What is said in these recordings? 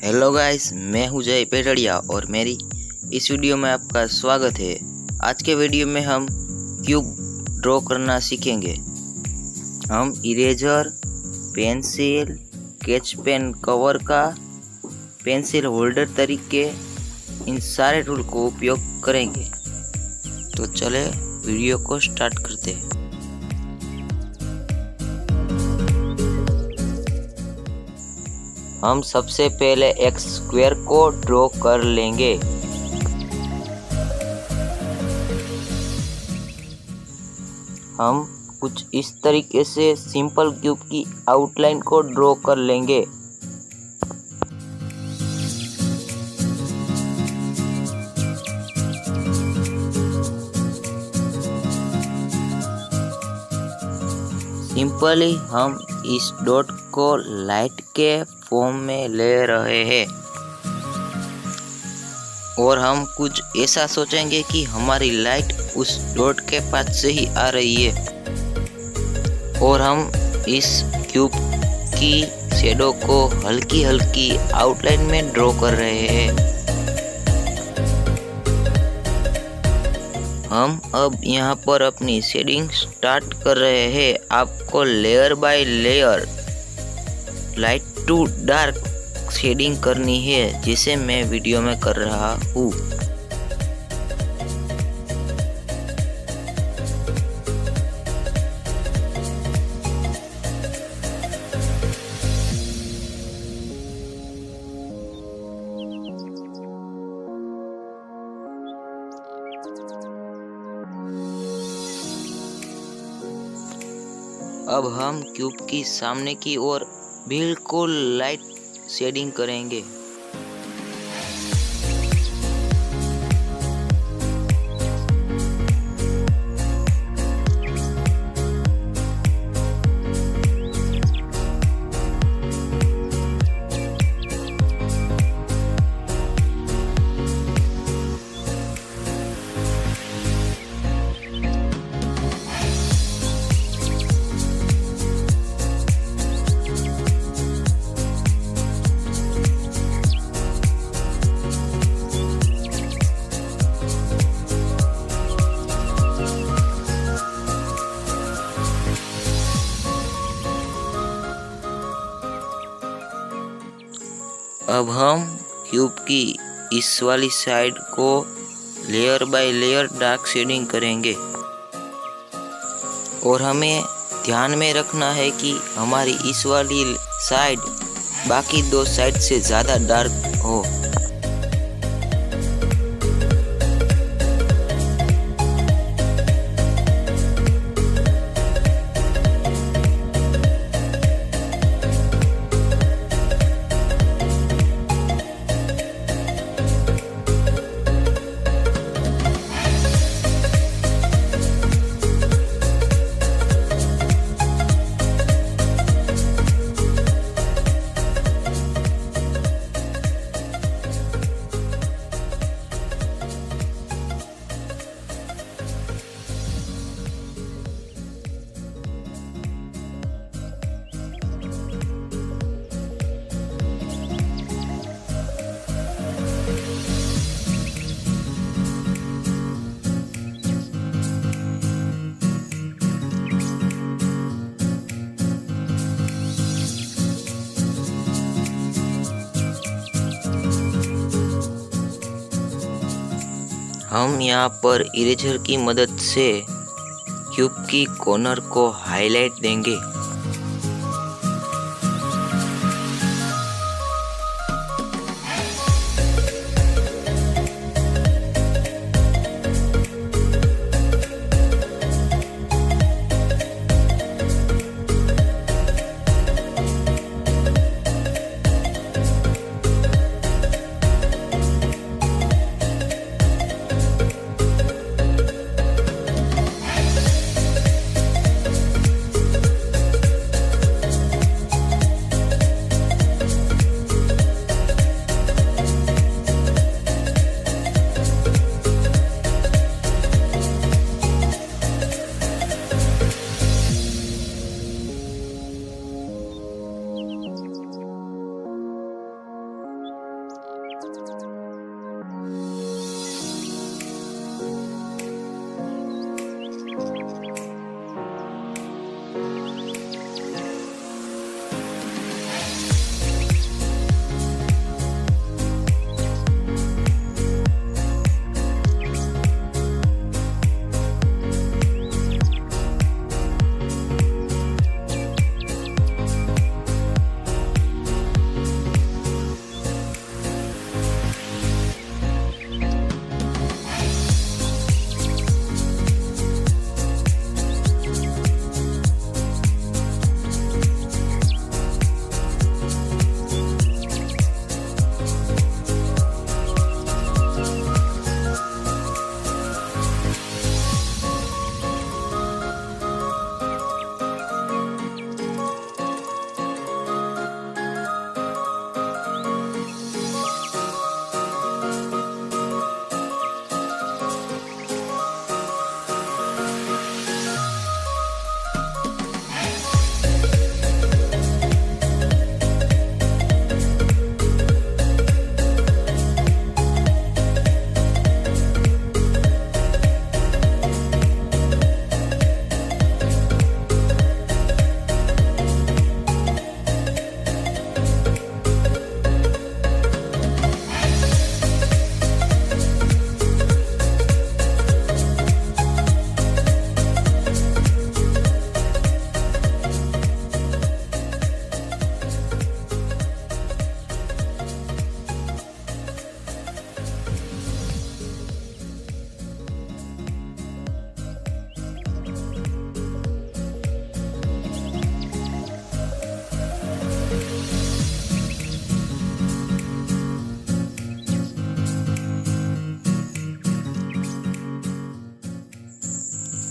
Hello guys, मैं हूं जय pedhadiya और मेरी इस वीडियो में आपका स्वागत है। आज के वीडियो में हम क्यूब ड्रॉ करना सीखेंगे। हम eraser, pencil, sketch pen cover का पेंसिल होल्डर तरीके इन सारे टूल को उपयोग करेंगे। तो चले वीडियो को स्टार्ट करते हैं। हम सबसे पहले एक स्क्वायर को ड्रॉ कर लेंगे। हम कुछ इस तरीके से सिंपल क्यूब की आउटलाइन को ड्रॉ कर लेंगे। सिंपली हम इस डॉट को लाइट के फॉर्म में ले रहे हैं और हम कुछ ऐसा सोचेंगे कि हमारी लाइट उस डॉट के पास से ही आ रही है और हम इस क्यूब की शैडो को हल्की हल्की आउटलाइन में ड्रॉ कर रहे हैं। हम अब यहाँ पर अपनी शेडिंग स्टार्ट कर रहे हैं। आपको layer by layer light to dark shading करनी है, जिसे मैं वीडियो में कर रहा हूँ। अब हम क्यूब की सामने की ओर बिल्कुल लाइट शेडिंग करेंगे। अब हम क्यूब की इस वाली साइड को layer by layer dark shading करेंगे और हमें ध्यान में रखना है कि हमारी इस वाली साइड बाकी दो साइड से ज़्यादा डार्क हो। हम यहाँ पर इरेजर की मदद से क्यूब की कॉर्नर को हाईलाइट देंगे।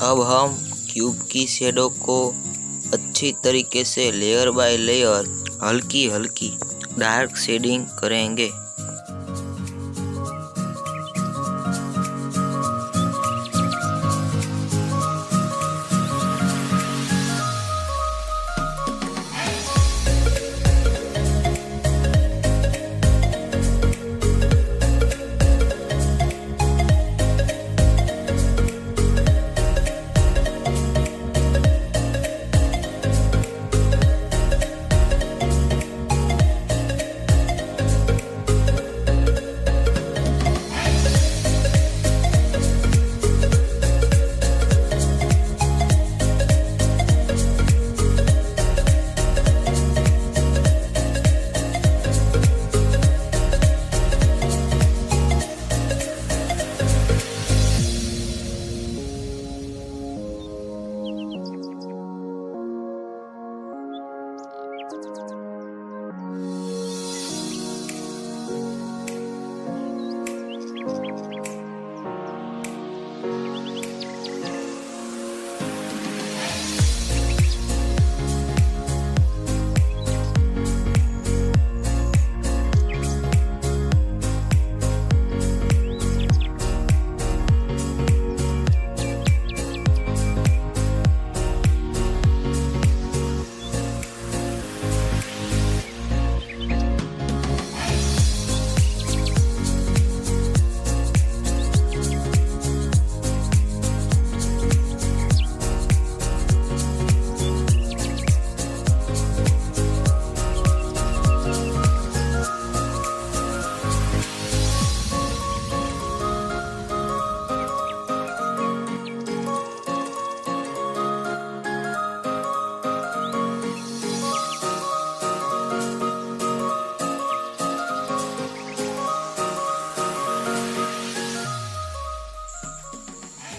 अब हम क्यूब की शेडो को अच्छी तरीके से लेयर बाय लेयर हल्की हल्की डार्क शेडिंग करेंगे।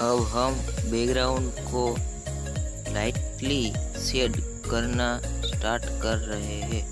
अब हम बैकग्राउंड को लाइटली शेड करना स्टार्ट कर रहे हैं।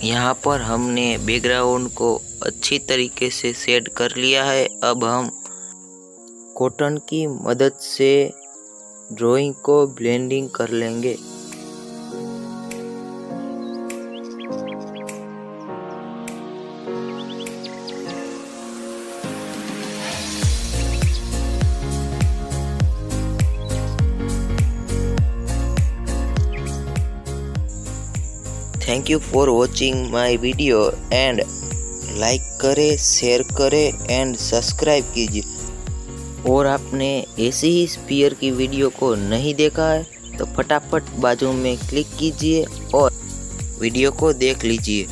यहाँ पर हमने बैकग्राउंड को अच्छी तरीके से सेट कर लिया है। अब हम कॉटन की मदद से ड्राइंग को ब्लेंडिंग कर लेंगे। Thank you for watching my video and like करें, शेयर करें एंड सब्सक्राइब कीजिए। और आपने ऐसी ही स्पीयर की वीडियो को नहीं देखा है तो फटाफट बाजू में क्लिक कीजिए और वीडियो को देख लीजिए।